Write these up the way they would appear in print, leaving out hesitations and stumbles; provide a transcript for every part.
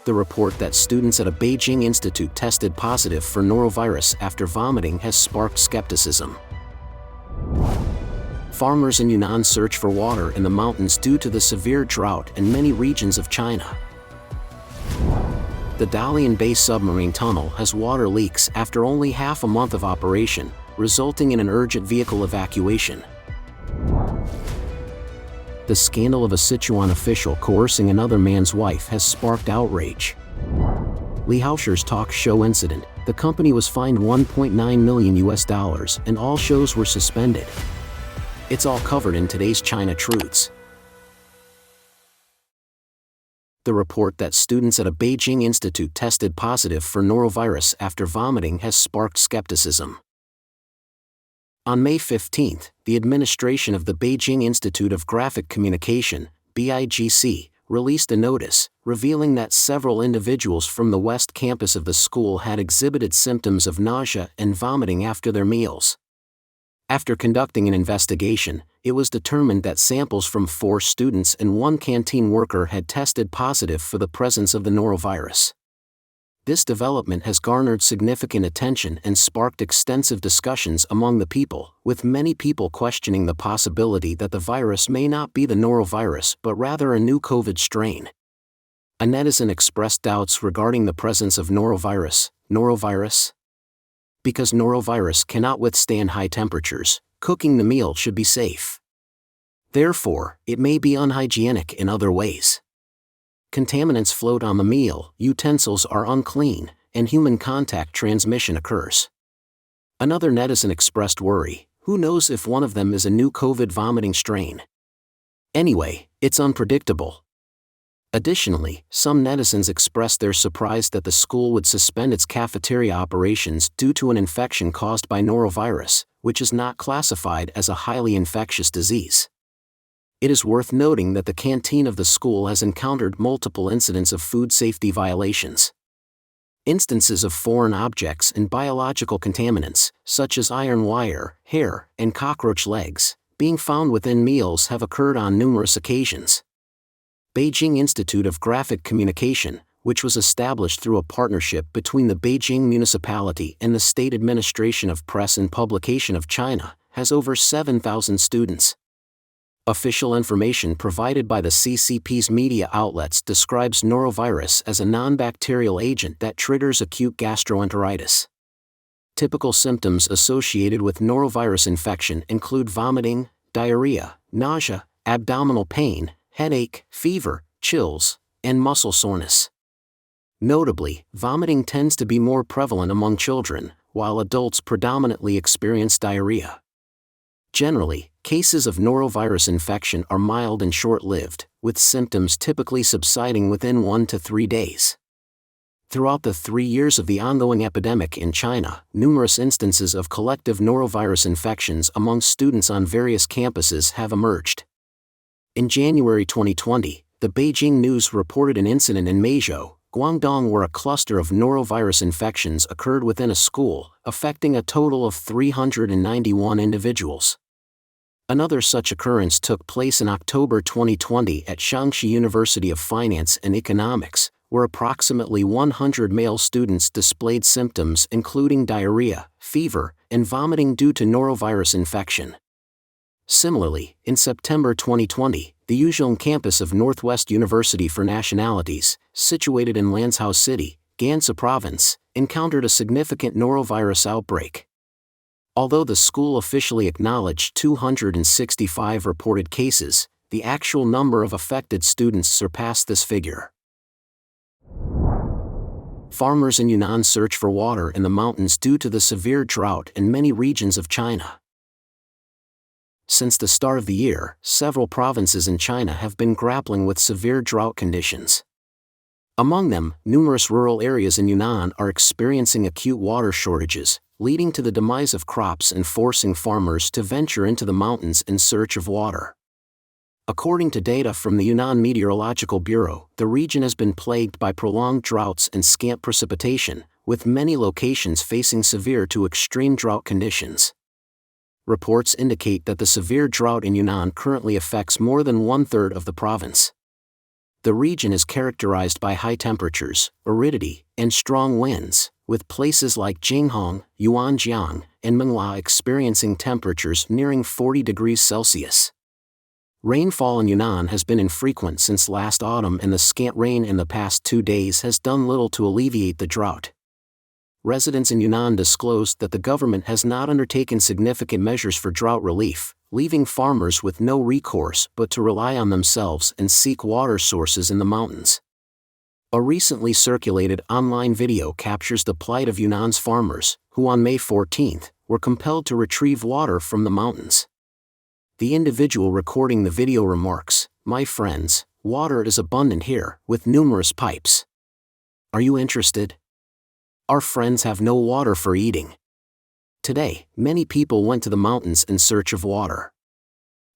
The report that students at a Beijing institute tested positive for norovirus after vomiting has sparked skepticism. Farmers in Yunnan search for water in the mountains due to the severe drought in many regions of China. The Dalian Bay submarine tunnel has water leaks after only half a month of operation, resulting in an urgent vehicle evacuation. The scandal of a Sichuan official coercing another man's wife has sparked outrage. Haoshi's talk show incident, the company was fined $1.9 million and all shows were suspended. It's all covered in today's China Truths. The report that students at a Beijing institute tested positive for norovirus after vomiting has sparked skepticism. On May 15, the administration of the Beijing Institute of Graphic Communication, BIGC, released a notice, revealing that several individuals from the West Campus of the school had exhibited symptoms of nausea and vomiting after their meals. After conducting an investigation, it was determined that samples from 4 students and 1 canteen worker had tested positive for the presence of the norovirus. This development has garnered significant attention and sparked extensive discussions among the people, with many people questioning the possibility that the virus may not be the norovirus but rather a new COVID strain. A netizen expressed doubts regarding the presence of norovirus. Because norovirus cannot withstand high temperatures, cooking the meal should be safe. Therefore, it may be unhygienic in other ways. Contaminants float on the meal, utensils are unclean, and human contact transmission occurs. Another netizen expressed worry, who knows if one of them is a new COVID vomiting strain? Anyway, it's unpredictable. Additionally, some netizens expressed their surprise that the school would suspend its cafeteria operations due to an infection caused by norovirus, which is not classified as a highly infectious disease. It is worth noting that the canteen of the school has encountered multiple incidents of food safety violations. Instances of foreign objects and biological contaminants, such as iron wire, hair, and cockroach legs, being found within meals have occurred on numerous occasions. Beijing Institute of Graphic Communication, which was established through a partnership between the Beijing municipality and the State Administration of Press and Publication of China, has over 7,000 students. Official information provided by the CCP's media outlets describes norovirus as a non-bacterial agent that triggers acute gastroenteritis. Typical symptoms associated with norovirus infection include vomiting, diarrhea, nausea, abdominal pain, headache, fever, chills, and muscle soreness. Notably, vomiting tends to be more prevalent among children, while adults predominantly experience diarrhea. Generally, cases of norovirus infection are mild and short-lived, with symptoms typically subsiding within 1 to 3 days. Throughout the 3 years of the ongoing epidemic in China, numerous instances of collective norovirus infections among students on various campuses have emerged. In January 2020, the Beijing News reported an incident in Meizhou, Guangdong where a cluster of norovirus infections occurred within a school, affecting a total of 391 individuals. Another such occurrence took place in October 2020 at Shaanxi University of Finance and Economics, where approximately 100 male students displayed symptoms including diarrhea, fever, and vomiting due to norovirus infection. Similarly, in September 2020, the Yunnan campus of Northwest University for Nationalities, situated in Lanzhou City, Gansu Province, encountered a significant norovirus outbreak. Although the school officially acknowledged 265 reported cases, the actual number of affected students surpassed this figure. Farmers in Yunnan search for water in the mountains due to the severe drought in many regions of China. Since the start of the year, several provinces in China have been grappling with severe drought conditions. Among them, numerous rural areas in Yunnan are experiencing acute water shortages, leading to the demise of crops and forcing farmers to venture into the mountains in search of water. According to data from the Yunnan Meteorological Bureau, the region has been plagued by prolonged droughts and scant precipitation, with many locations facing severe to extreme drought conditions. Reports indicate that the severe drought in Yunnan currently affects more than 1/3 of the province. The region is characterized by high temperatures, aridity, and strong winds, with places like Jinghong, Yuanjiang, and Menghua experiencing temperatures nearing 40 degrees Celsius. Rainfall in Yunnan has been infrequent since last autumn, and the scant rain in the past 2 days has done little to alleviate the drought. Residents in Yunnan disclosed that the government has not undertaken significant measures for drought relief, leaving farmers with no recourse but to rely on themselves and seek water sources in the mountains. A recently circulated online video captures the plight of Yunnan's farmers, who on May 14 were compelled to retrieve water from the mountains. The individual recording the video remarks, "My friends, water is abundant here, with numerous pipes. Are you interested? Our friends have no water for eating." Today, many people went to the mountains in search of water.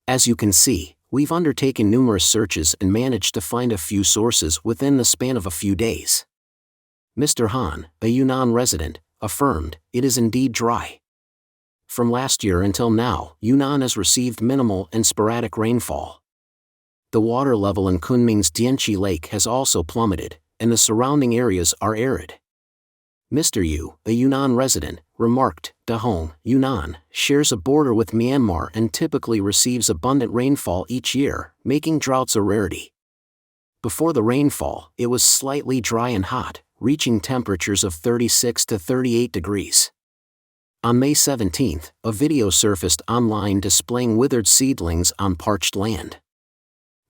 As you can see, we've undertaken numerous searches and managed to find a few sources within the span of a few days. Mr. Han, a Yunnan resident, affirmed, "It is indeed dry." From last year until now, Yunnan has received minimal and sporadic rainfall. The water level in Kunming's Dianqi Lake has also plummeted, and the surrounding areas are arid. Mr. Yu, a Yunnan resident, remarked, "Dahong, Yunnan, shares a border with Myanmar and typically receives abundant rainfall each year, making droughts a rarity." Before the rainfall, it was slightly dry and hot, reaching temperatures of 36 to 38 degrees. On May 17, a video surfaced online displaying withered seedlings on parched land.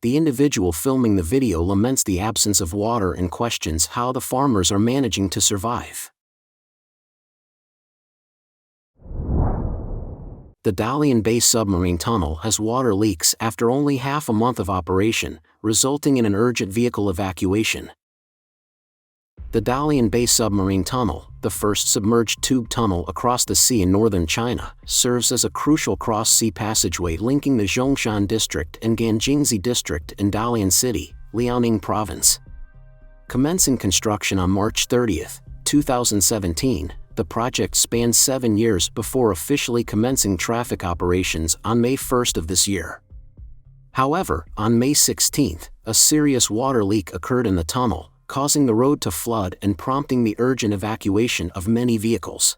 The individual filming the video laments the absence of water and questions how the farmers are managing to survive. The Dalian base submarine tunnel has water leaks after only half a month of operation, resulting in an urgent vehicle evacuation. The Dalian base submarine tunnel, the first submerged tube tunnel across the sea in northern China, serves as a crucial cross-sea passageway linking the Zhongshan district and Ganjingzi district in Dalian City, Liaoning Province. Commencing construction on March 30, 2017, the project spanned 7 years before officially commencing traffic operations on May 1 of this year. However, on May 16, a serious water leak occurred in the tunnel, causing the road to flood and prompting the urgent evacuation of many vehicles.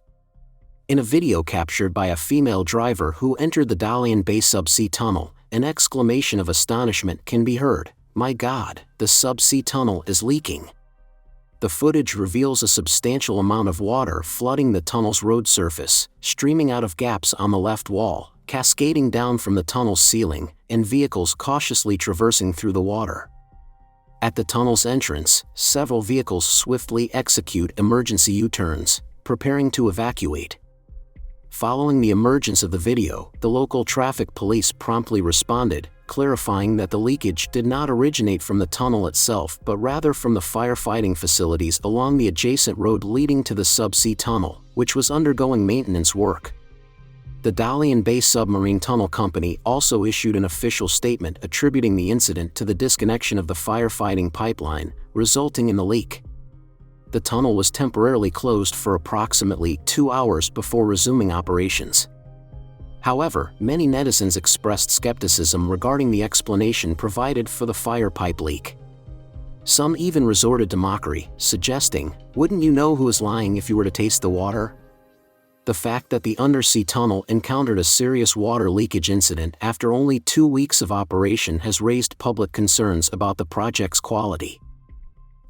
In a video captured by a female driver who entered the Dalian base subsea tunnel, an exclamation of astonishment can be heard, "My God, the subsea tunnel is leaking." The footage reveals a substantial amount of water flooding the tunnel's road surface, streaming out of gaps on the left wall, cascading down from the tunnel's ceiling, and vehicles cautiously traversing through the water. At the tunnel's entrance, several vehicles swiftly execute emergency U-turns, preparing to evacuate. Following the emergence of the video, the local traffic police promptly responded, clarifying that the leakage did not originate from the tunnel itself but rather from the firefighting facilities along the adjacent road leading to the subsea tunnel, which was undergoing maintenance work. The Dalian Base Submarine Tunnel Company also issued an official statement attributing the incident to the disconnection of the firefighting pipeline, resulting in the leak. The tunnel was temporarily closed for approximately 2 hours before resuming operations. However, many netizens expressed skepticism regarding the explanation provided for the fire pipe leak. Some even resorted to mockery, suggesting, "Wouldn't you know who is lying if you were to taste the water?" The fact that the undersea tunnel encountered a serious water leakage incident after only 2 weeks of operation has raised public concerns about the project's quality.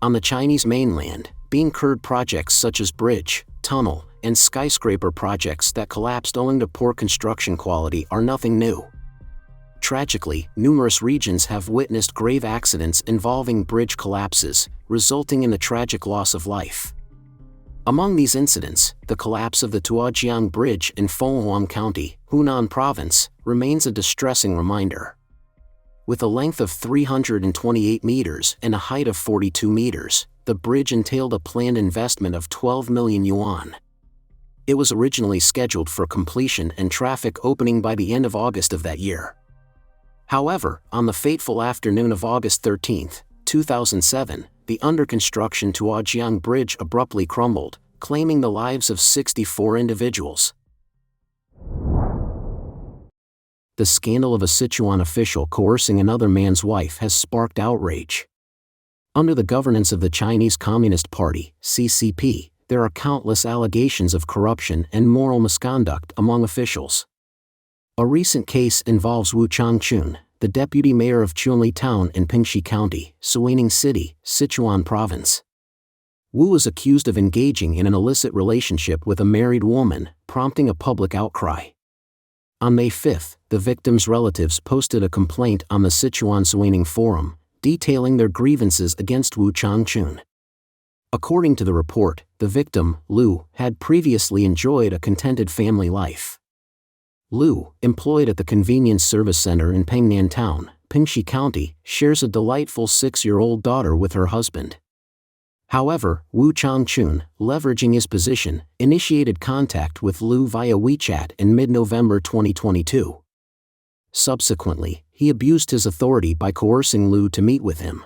On the Chinese mainland, being occurred projects such as bridge, tunnel, and skyscraper projects that collapsed owing to poor construction quality are nothing new. Tragically, numerous regions have witnessed grave accidents involving bridge collapses, resulting in the tragic loss of life. Among these incidents, the collapse of the Tuojiang Bridge in Fenghuang County, Hunan Province, remains a distressing reminder. With a length of 328 meters and a height of 42 meters, the bridge entailed a planned investment of 12 million yuan. It was originally scheduled for completion and traffic opening by the end of August of that year. However, on the fateful afternoon of August 13, 2007, the under-construction Tuojiang Bridge abruptly crumbled, claiming the lives of 64 individuals. The scandal of a Sichuan official coercing another man's wife has sparked outrage. Under the governance of the Chinese Communist Party, CCP, there are countless allegations of corruption and moral misconduct among officials. A recent case involves Wu Changchun, the deputy mayor of Chunli Town in Pingxi County, Suining City, Sichuan Province. Wu was accused of engaging in an illicit relationship with a married woman, prompting a public outcry. On May 5, the victim's relatives posted a complaint on the Sichuan Suining forum, detailing their grievances against Wu Changchun. According to the report, the victim, Lu, had previously enjoyed a contented family life. Lu, employed at the convenience service center in Pengnan Town, Pingxi County, shares a delightful 6-year-old daughter with her husband. However, Wu Changchun, leveraging his position, initiated contact with Lu via WeChat in mid-November 2022. Subsequently, he abused his authority by coercing Lu to meet with him.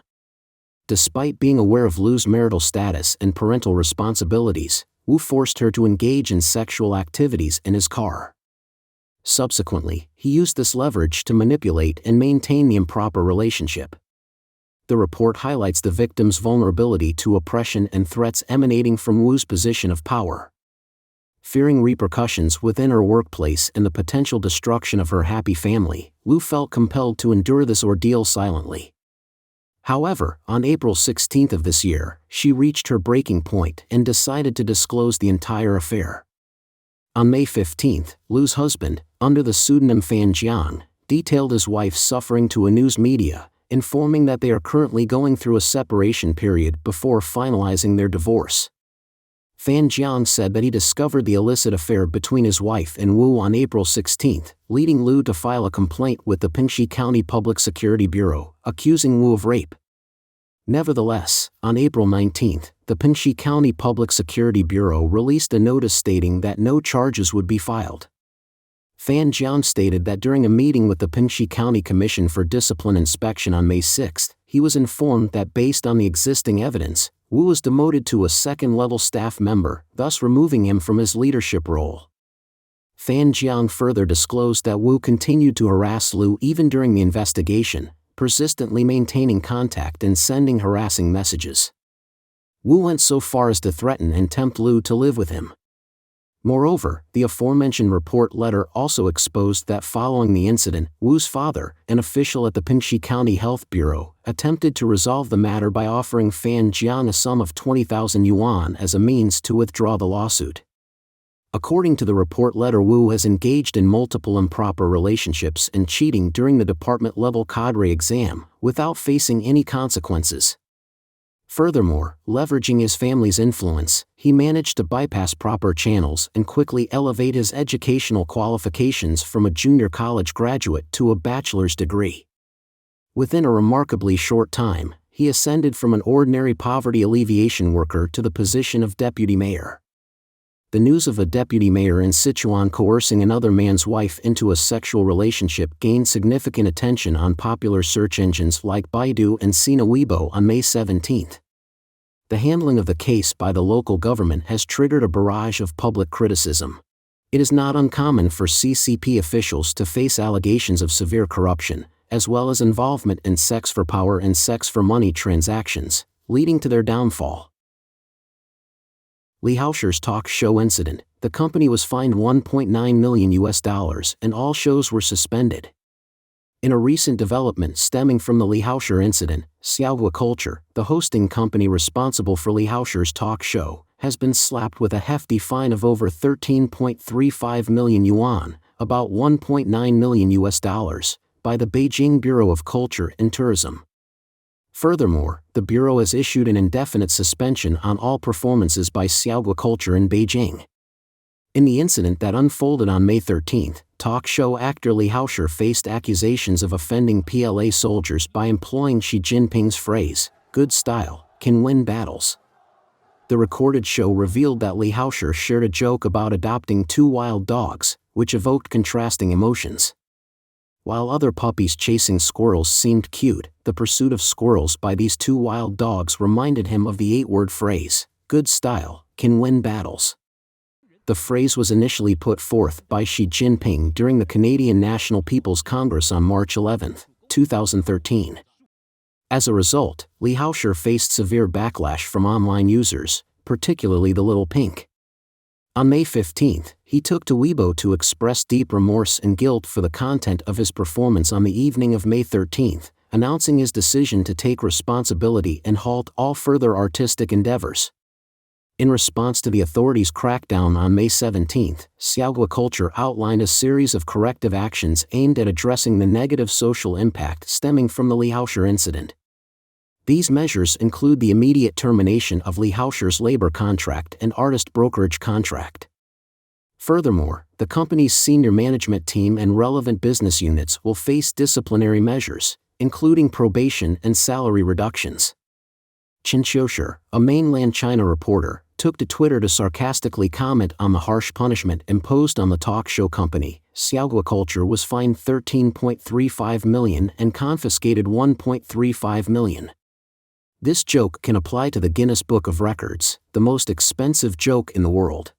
Despite being aware of Lu's marital status and parental responsibilities, Wu forced her to engage in sexual activities in his car. Subsequently, he used this leverage to manipulate and maintain the improper relationship. The report highlights the victim's vulnerability to oppression and threats emanating from Wu's position of power. Fearing repercussions within her workplace and the potential destruction of her happy family, Wu felt compelled to endure this ordeal silently. However, on April 16 of this year, she reached her breaking point and decided to disclose the entire affair. On May 15, Lu's husband, under the pseudonym Fan Jiang, detailed his wife's suffering to a news media, informing that they are currently going through a separation period before finalizing their divorce. Fan Jiang said that he discovered the illicit affair between his wife and Wu on April 16, leading Lu to file a complaint with the Pingxi County Public Security Bureau, accusing Wu of rape. Nevertheless, on April 19, the Pingxi County Public Security Bureau released a notice stating that no charges would be filed. Fan Jiang stated that during a meeting with the Pingxi County Commission for Discipline Inspection on May 6, he was informed that based on the existing evidence, Wu was demoted to a second-level staff member, thus removing him from his leadership role. Fan Jiang further disclosed that Wu continued to harass Lu even during the investigation, persistently maintaining contact and sending harassing messages. Wu went so far as to threaten and tempt Lu to live with him. Moreover, the aforementioned report letter also exposed that following the incident, Wu's father, an official at the Pingxi County Health Bureau, attempted to resolve the matter by offering Fan Jiang a sum of 20,000 yuan as a means to withdraw the lawsuit. According to the report letter, Wu has engaged in multiple improper relationships and cheating during the department-level cadre exam, without facing any consequences. Furthermore, leveraging his family's influence, he managed to bypass proper channels and quickly elevate his educational qualifications from a junior college graduate to a bachelor's degree. Within a remarkably short time, he ascended from an ordinary poverty alleviation worker to the position of deputy mayor. The news of a deputy mayor in Sichuan coercing another man's wife into a sexual relationship gained significant attention on popular search engines like Baidu and Sina Weibo on May 17. The handling of the case by the local government has triggered a barrage of public criticism. It is not uncommon for CCP officials to face allegations of severe corruption, as well as involvement in sex for power and sex for money transactions, leading to their downfall. Haoshis talk show incident: the company was fined $1.9 million and all shows were suspended. In a recent development stemming from the Haoshi incident, Xiaohua Culture, the hosting company responsible for Haoshis talk show, has been slapped with a hefty fine of over 13.35 million yuan, about $1.9 million, by the Beijing Bureau of Culture and Tourism. Furthermore, the Bureau has issued an indefinite suspension on all performances by Xiaohua Culture in Beijing. In the incident that unfolded on May 13, talk show actor Haoshi faced accusations of offending PLA soldiers by employing Xi Jinping's phrase, "good style can win battles." The recorded show revealed that Haoshi shared a joke about adopting 2 wild dogs, which evoked contrasting emotions. While other puppies chasing squirrels seemed cute, the pursuit of squirrels by these 2 wild dogs reminded him of the 8-word phrase, "good style can win battles." The phrase was initially put forth by Xi Jinping during the Canadian National People's Congress on March 11, 2013. As a result, Li Haoshi faced severe backlash from online users, particularly the Little Pink. On May 15, he took to Weibo to express deep remorse and guilt for the content of his performance on the evening of May 13, announcing his decision to take responsibility and halt all further artistic endeavors. In response to the authorities' crackdown on May 17, Sichuan Culture outlined a series of corrective actions aimed at addressing the negative social impact stemming from the Li Haoshi incident. These measures include the immediate termination of Li Haoshi's labor contract and artist brokerage contract. Furthermore, the company's senior management team and relevant business units will face disciplinary measures, including probation and salary reductions. Qin Xiushi, a mainland China reporter, took to Twitter to sarcastically comment on the harsh punishment imposed on the talk show company. Sichuan Culture was fined 13.35 million and confiscated 1.35 million. This joke can apply to the Guinness Book of Records, the most expensive joke in the world.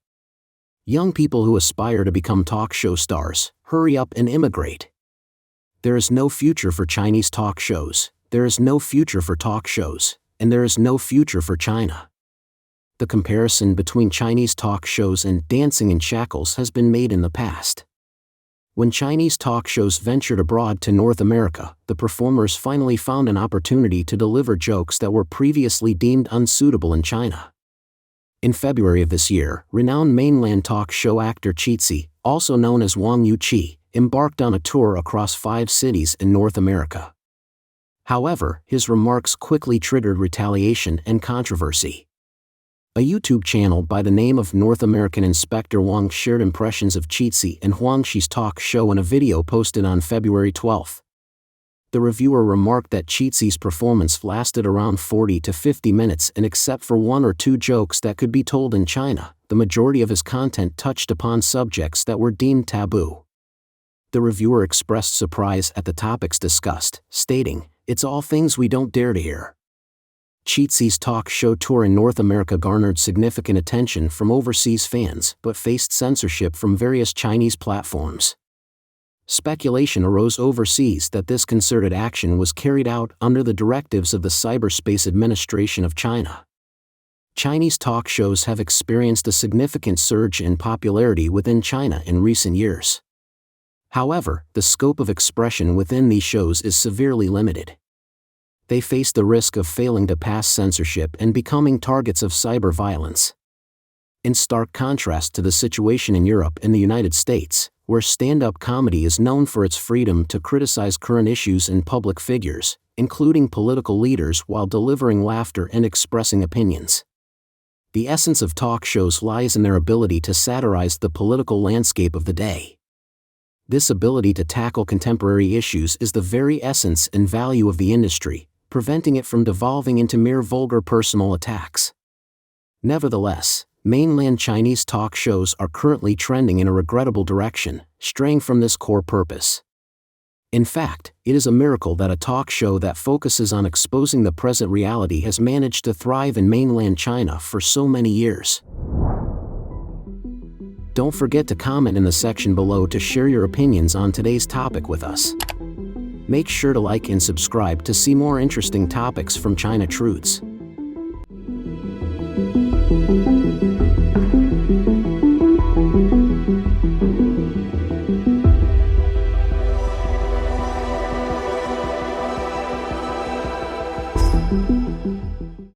Young people who aspire to become talk show stars, hurry up and immigrate. There is no future for Chinese talk shows, there is no future for talk shows, and there is no future for China. The comparison between Chinese talk shows and Dancing in Shackles has been made in the past. When Chinese talk shows ventured abroad to North America, the performers finally found an opportunity to deliver jokes that were previously deemed unsuitable in China. In February of this year, renowned mainland talk show actor Qi, also known as Wang Yuqi, embarked on a tour across 5 cities in North America. However, his remarks quickly triggered retaliation and controversy. A YouTube channel by the name of North American Inspector Wang shared impressions of Qi and Huangxi's talk show in a video posted on February 12. The reviewer remarked that Qi's performance lasted around 40 to 50 minutes, and except for 1 or 2 jokes that could be told in China, the majority of his content touched upon subjects that were deemed taboo. The reviewer expressed surprise at the topics discussed, stating, "It's all things we don't dare to hear." Qi's talk show tour in North America garnered significant attention from overseas fans but faced censorship from various Chinese platforms. Speculation arose overseas that this concerted action was carried out under the directives of the Cyberspace Administration of China. Chinese talk shows have experienced a significant surge in popularity within China in recent years. However, the scope of expression within these shows is severely limited. They face the risk of failing to pass censorship and becoming targets of cyber violence. In stark contrast to the situation in Europe and the United States, where stand-up comedy is known for its freedom to criticize current issues and public figures, including political leaders, while delivering laughter and expressing opinions. The essence of talk shows lies in their ability to satirize the political landscape of the day. This ability to tackle contemporary issues is the very essence and value of the industry, preventing it from devolving into mere vulgar personal attacks. Nevertheless, mainland Chinese talk shows are currently trending in a regrettable direction, straying from this core purpose. In fact, it is a miracle that a talk show that focuses on exposing the present reality has managed to thrive in mainland China for so many years. Don't forget to comment in the section below to share your opinions on today's topic with us. Make sure to like and subscribe to see more interesting topics from China Truths.